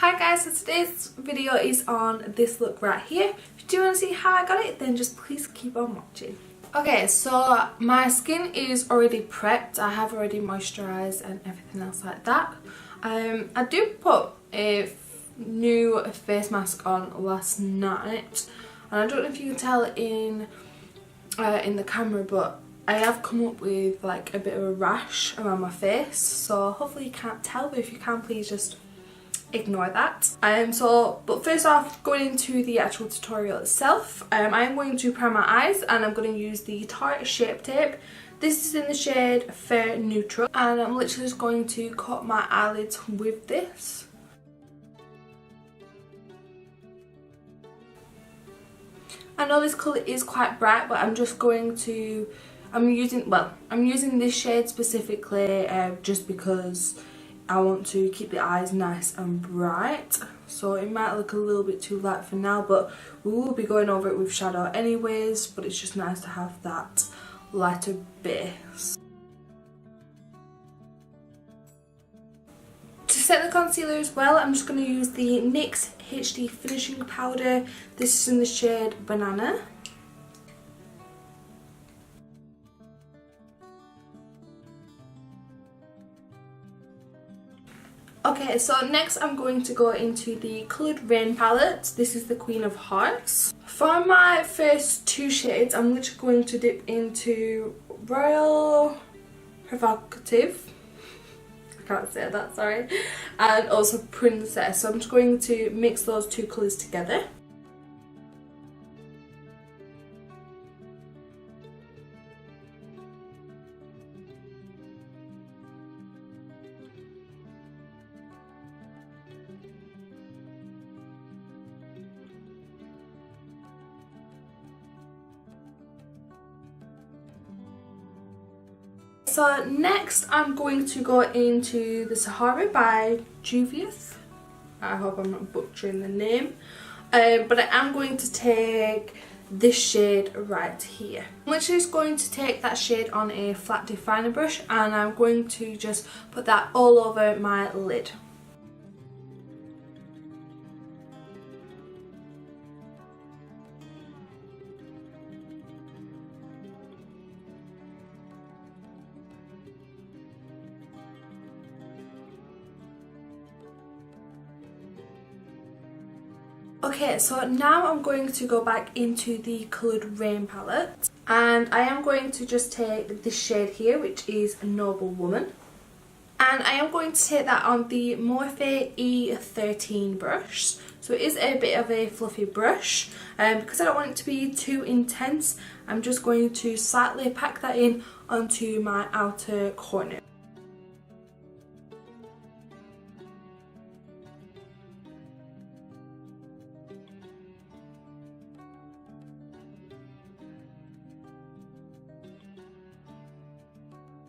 Hi guys, so today's video is on this look right here. If you do want to see how I got it, then just please keep on watching. Okay, so my skin is already prepped. I have already moisturised and everything else like that. I do put a new face mask on last night, and I don't know if you can tell in the camera, but I have come up with like a bit of a rash around my face. So hopefully you can't tell, but if you can, please just ignore that. But first off, going into the actual tutorial itself, I am going to prime my eyes, and I'm going to use the Tarte Shape Tape. This is in the shade Fair Neutral, and I'm literally just going to cut my eyelids with this. I know this colour is quite bright, but I'm just going to, I'm using this shade specifically just because I want to keep the eyes nice and bright, so it might look a little bit too light for now, but we will be going over it with shadow anyways, but it's just nice to have that lighter base. To set the concealer as well, I'm just going to use the NYX HD Finishing Powder. This is in the shade Banana. Okay, so next I'm going to go into the coloured Raine palette. This is the Queen of Hearts. For my first two shades, I'm literally going to dip into Royal Provocative. I can't say that, sorry. And also Princess. So I'm just going to mix those two colours together. So next I'm going to go into the Saharan by Juvias. I hope I'm not butchering the name. But I am going to take this shade right here. I'm literally just going to take that shade on a flat definer brush, and I'm going to just put that all over my lid. Okay, so now I'm going to go back into the coloured Raine palette, and I am going to just take this shade here, which is Noble Woman, and I am going to take that on the Morphe E13 brush. So it is a bit of a fluffy brush, because I don't want it to be too intense. I'm just going to slightly pack that in onto my outer corner.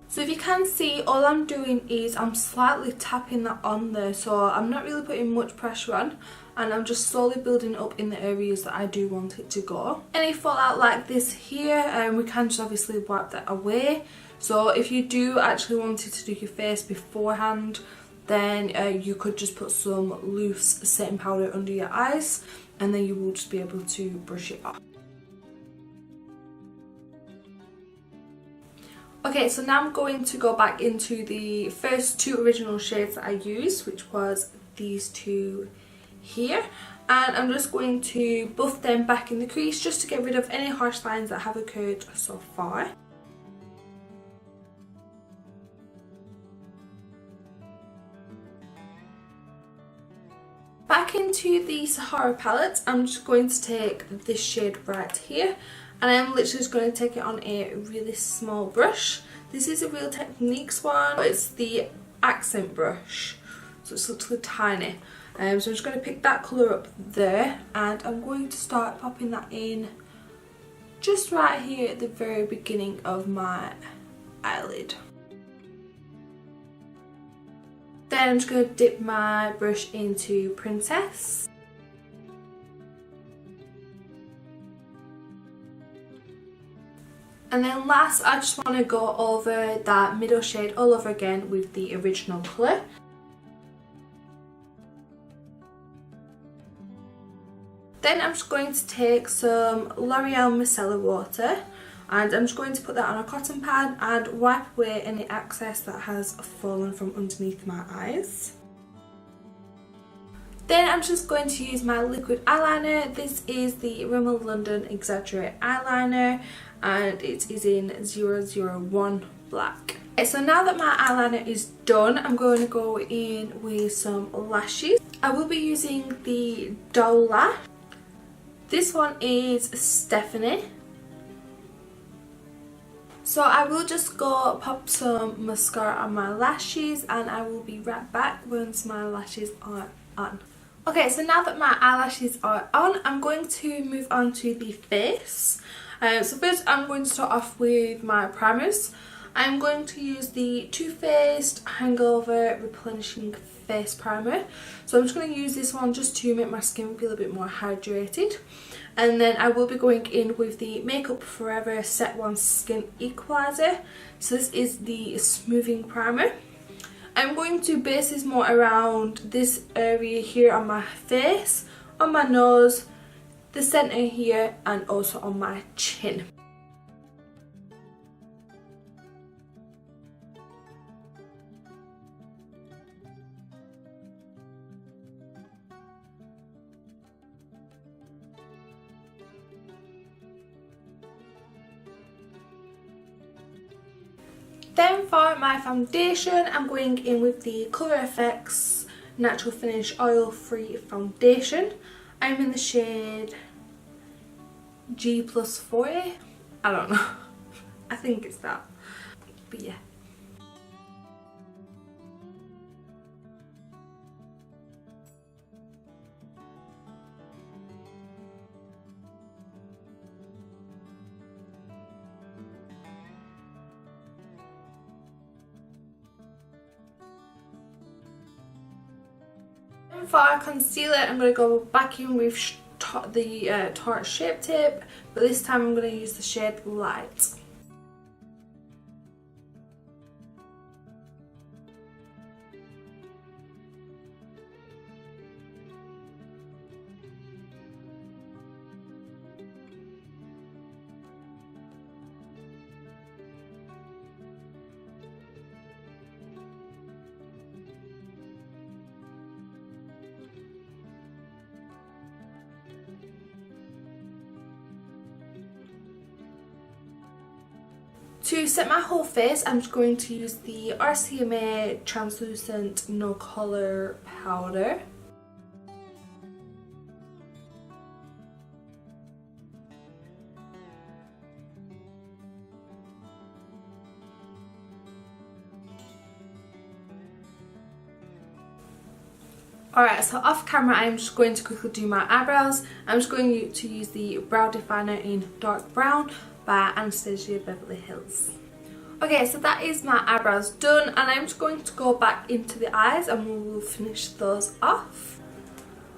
So if you can see, all I'm doing is I'm slightly tapping that on there, so I'm not really putting much pressure on, and I'm just slowly building up in the areas that I do want it to go. Any fallout like this here, we can just obviously wipe that away. So if you do actually want it to do your face beforehand, then you could just put some loose setting powder under your eyes, and then you will just be able to brush it off. Okay, so now I'm going to go back into the first two original shades that I used, which was these two here, and I'm just going to buff them back in the crease just to get rid of any harsh lines that have occurred so far. Back into the Sahara palette, I'm just going to take this shade right here, and I'm literally just going to take it on a really small brush. This is a Real Techniques one, but it's the accent brush, so it's literally tiny. So I'm just going to pick that colour up there, and I'm going to start popping that in just right here at the very beginning of my eyelid. Then I'm just going to dip my brush into Princess. And then last, I just want to go over that middle shade all over again with the original colour. Then I'm just going to take some Loreal micellar water and I'm just going to put that on a cotton pad and wipe away any excess that has fallen from underneath my eyes. Then I'm just going to use my liquid eyeliner. This is the Rimmel London Exaggerate eyeliner and it is in 001 black. Okay, so now that my eyeliner is done, I'm going to go in with some lashes. I will be using the doll lash. This one is Stephanie. So I will just go pop some mascara on my lashes and I will be right back once my lashes are on. Okay, so now that my eyelashes are on, I'm going to move on to the face. So first I'm going to start off with my primers. I'm going to use the Too Faced Hangover Replenishing Face Primer. So I'm just going to use this one just to make my skin feel a bit more hydrated. And then I will be going in with the Makeupforever Set One Skin Equaliser. So this is the smoothing primer. I'm going to base this more around this area here on my face, on my nose, the centre here and also on my chin. Then for my foundation, I'm going in with the Colour FX Natural Finish Oil Free Foundation. I'm in the shade G+40. I don't know. I think it's that. But yeah. For our concealer, I'm going to go back in with the Tarte Shape Tape, but this time I'm going to use the shade Light. To set my whole face, I'm just going to use the RCMA Translucent No Colour Powder. Alright, so off camera I'm just going to quickly do my eyebrows. I'm just going to use the Brow Definer in Dark Brown by Anastasia Beverly Hills. Okay, so that is my eyebrows done and I'm just going to go back into the eyes and we will finish those off.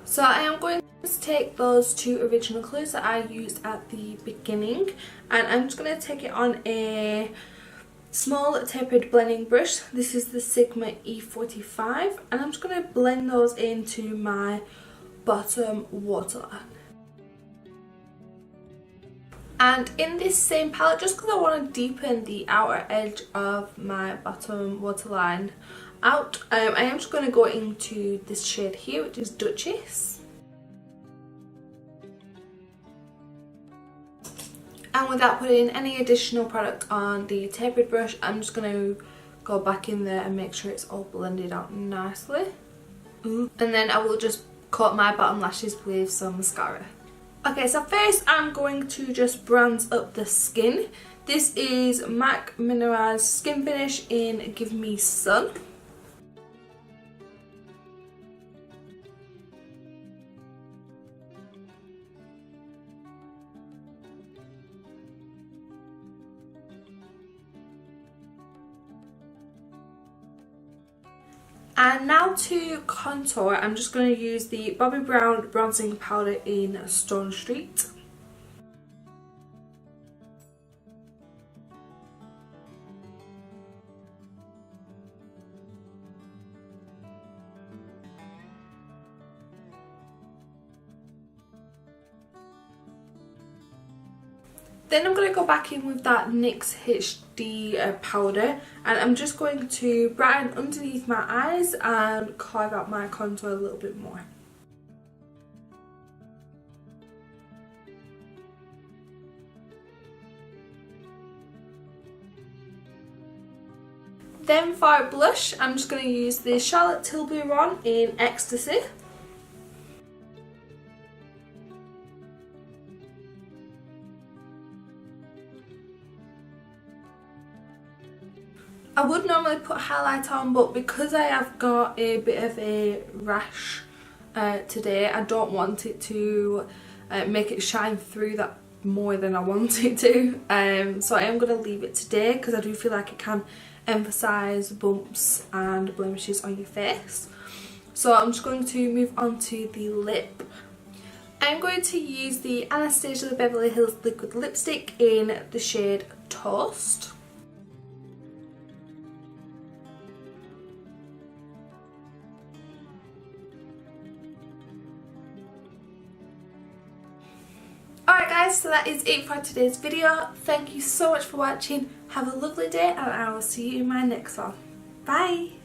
So I am going to take those two original colours that I used at the beginning and I'm just going to take it on a small tapered blending brush. This is the Sigma E45 and I'm just going to blend those into my bottom waterline. And in this same palette, just because I want to deepen the outer edge of my bottom waterline out, I am just going to go into this shade here, which is Duchess. And without putting any additional product on the tapered brush, I'm just going to go back in there and make sure it's all blended out nicely. And then I will just coat my bottom lashes with some mascara. Okay, so first I'm going to just bronze up the skin. This is MAC Mineralise Skin Finish in Give Me Sun. And now to contour, I'm just going to use the Bobbi Brown Bronzing Powder in Stone Street. Then I'm going to go back in with that NYX HD powder, and I'm just going to brighten underneath my eyes and carve out my contour a little bit more. Then for blush, I'm just going to use the Charlotte Tilbury one in Ecstasy. I would normally put highlight on, but because I have got a bit of a rash today, I don't want it to make it shine through that more than I want it to. So I am going to leave it today because I do feel like it can emphasise bumps and blemishes on your face. So I'm just going to move on to the lip. I'm going to use the Anastasia Beverly Hills liquid lipstick in the shade Toast. Alright guys, so that is it for today's video. Thank you so much for watching. Have a lovely day and I will see you in my next one. Bye!